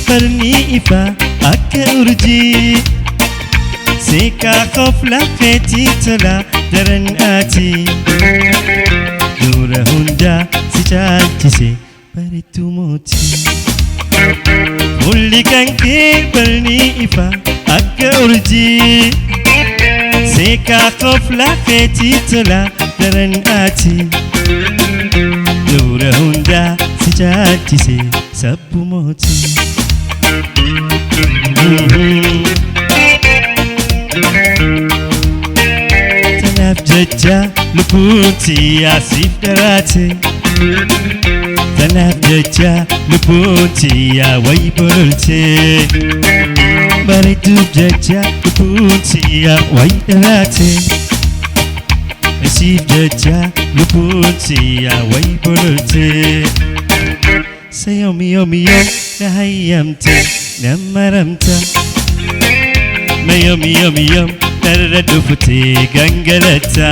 Perni ifa akka urjii seekaa qofla feetii tola daran ati dura hundaa si caalchise bareedduu mootii fuulli kan kee perni ifa akka urjii seekaa qofla feetii tola daran ati dura hundaa si caalchise sabbu mootii. Tanaaf jecha lubbuun tiyyaa siif daraate Tanaaf jecha lubbuun tiyyaa wayi bololte bareedduuf jecha lubbuun tiyyaa wayi daraate siif jecha lubbuun tiyyaa wayi bololte Sayoom yoom yoom na hayyamte na maramta Mayoom yoom yoom narra dhufte gangalata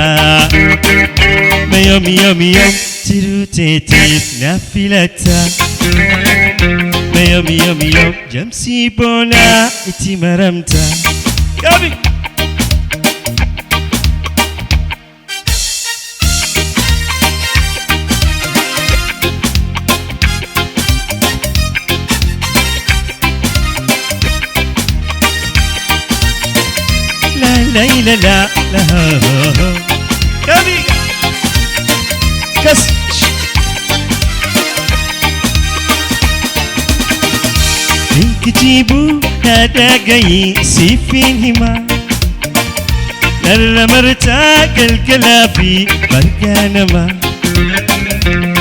Mayoom yoom yoom jiruu teetiif na filata Mayoom yoom yoom jamsii boonaa itti maramta Gabi! لا لا لا لا كابي كس إنك جيبو هذا جاي سيفين هما نرى مرتا كالكلابي بركانما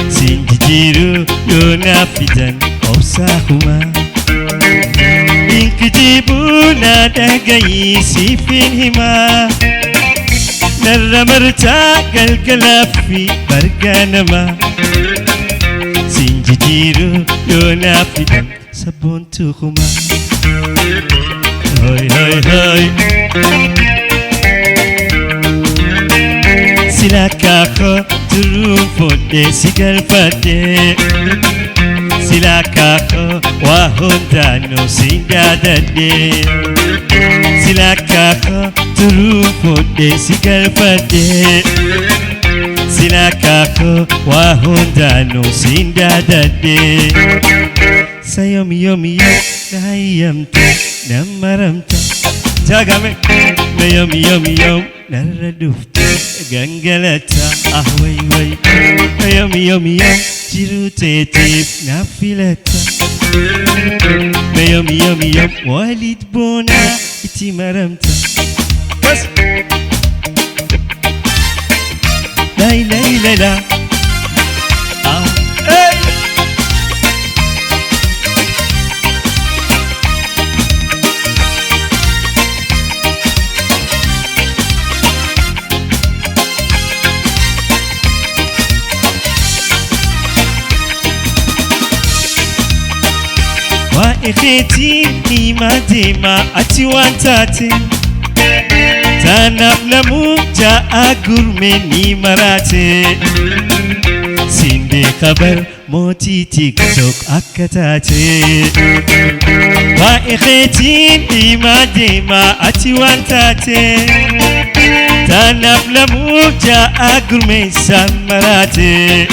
سنجيرو يونافيتان أوساهما كتبونا دقاي سيفينهما نرى مرتاق الكلافي برقانما سنجيرو يونافيدان سبون توخما هاي هاي هاي سلاكاكو تروم فودي سيقال فاتي Silakako wahondano singadade Silakako turufode sigalfade Silakako wahondano singadade Sayom yom yom nahayamta namaramta Jagame Mayom yom yom naradufte gangalata Ahway way Mayom yom yom jiru teetiif na filata Mayom yom yom walid boonaa itti maramta Kas! Lay lay lay la Ah! Hey! Waiketi ima dema ati wantate Tanaf namu jaa gurme ni marate Sinde khabar moti TikTok akatate Waiketi ima dema ati wantate Tanaf namu jaa gurme san marate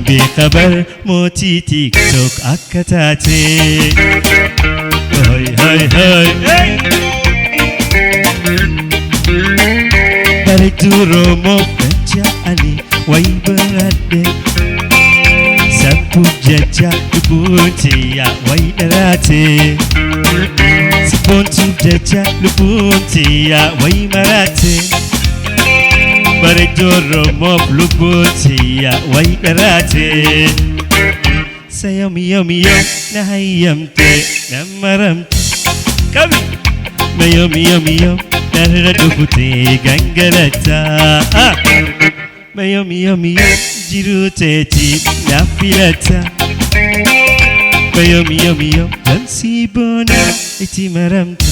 بخبر موتي تيك توك أكتاتي هاي هاي هاي بردو رومو فجأني ويبرد سبو ججا لبونتي يا وينراتي سبونتو ججا لبونتي يا ويمراتي bareedduu Oromoof lubbuutiya wayi dharaate sayoomiyoomiyoo na hayyamte na maramte qabi mayoomiyoomiyoo narra dhufutee gangalataa mayoomiyoomiyoo jiruu teetiif na filata mayoomiyoomiyoo damsii boonaa itti maramta.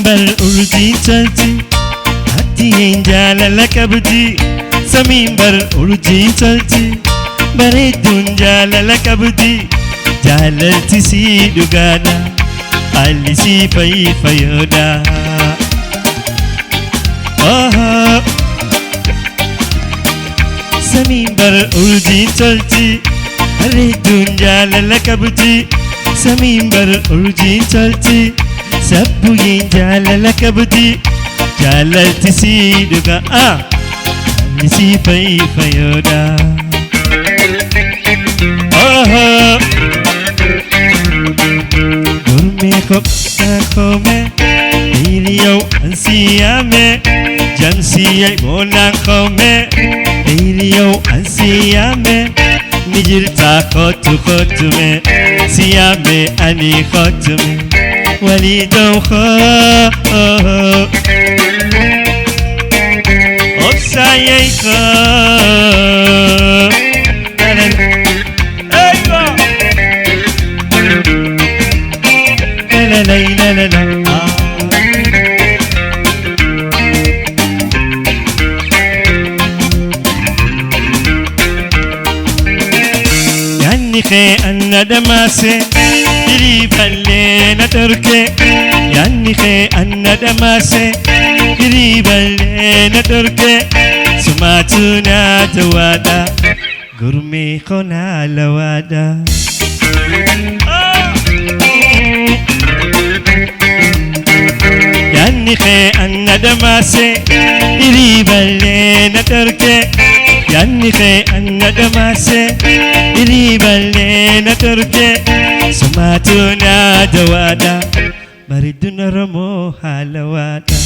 Bal urjii tolti hattiyeen jaalala qabdi samiin bal urjii tolti bareedduun jaalala qabdi jaalalti sii dhugaadha haalli sii fayyoodha samiin bal urjii tolti bareedduun jaalala qabdi samiin bal urjii tolti sabbuyin jaalala qabdi jaalalti sii dhuga haalli sii fayyoodha gurmee kophaa koome hiriyyoo ansiyaame jamsiyyee boonaan koome hiriyyoo ansiyaame ni jirtaa kottume siyaame ani kottume وليدوخا أبساييخا أيوة لا لا لا لا لا يعني خي أنا دماسي Diriballe turke yanni khe anna damase diriballe turke sumatuna tawada gurme khona lawada yanni khe anna damase diriballe turke yanni khe anna damase diriballe turke sumatuna dawada bareedduun Oromoo haalawaadha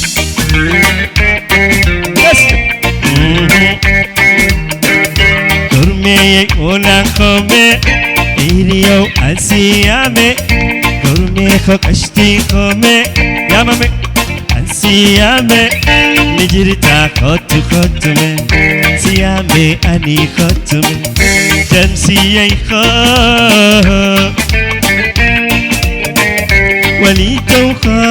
gurmee oonaan koome hiriyyoo ansiyaame gurmee koqashtiin koome yaamame ansiyaame ni jirtaa kottume siyaame ani kottume jamsiyyee koo وليدوخا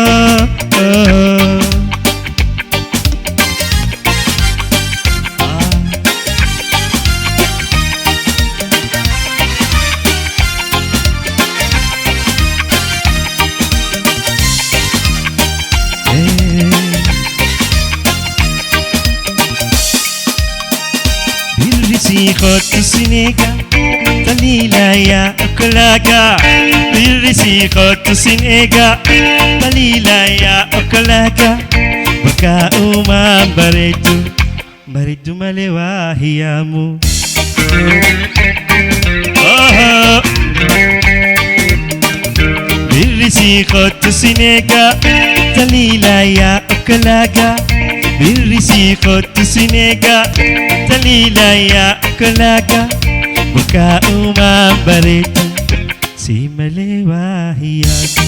بالرسي خط سنيكا قليلا يا أكلاكا بالرسي خط سنيكا قليلا يا أكلاكا بكا أمام بريدو ملوا هيامو بالرسي خط سنيكا قليلا يا أكلاكا بالرسي خط سنيكا قليلا يا أكلاكا بكا أمام بريدو سيملي واهياتي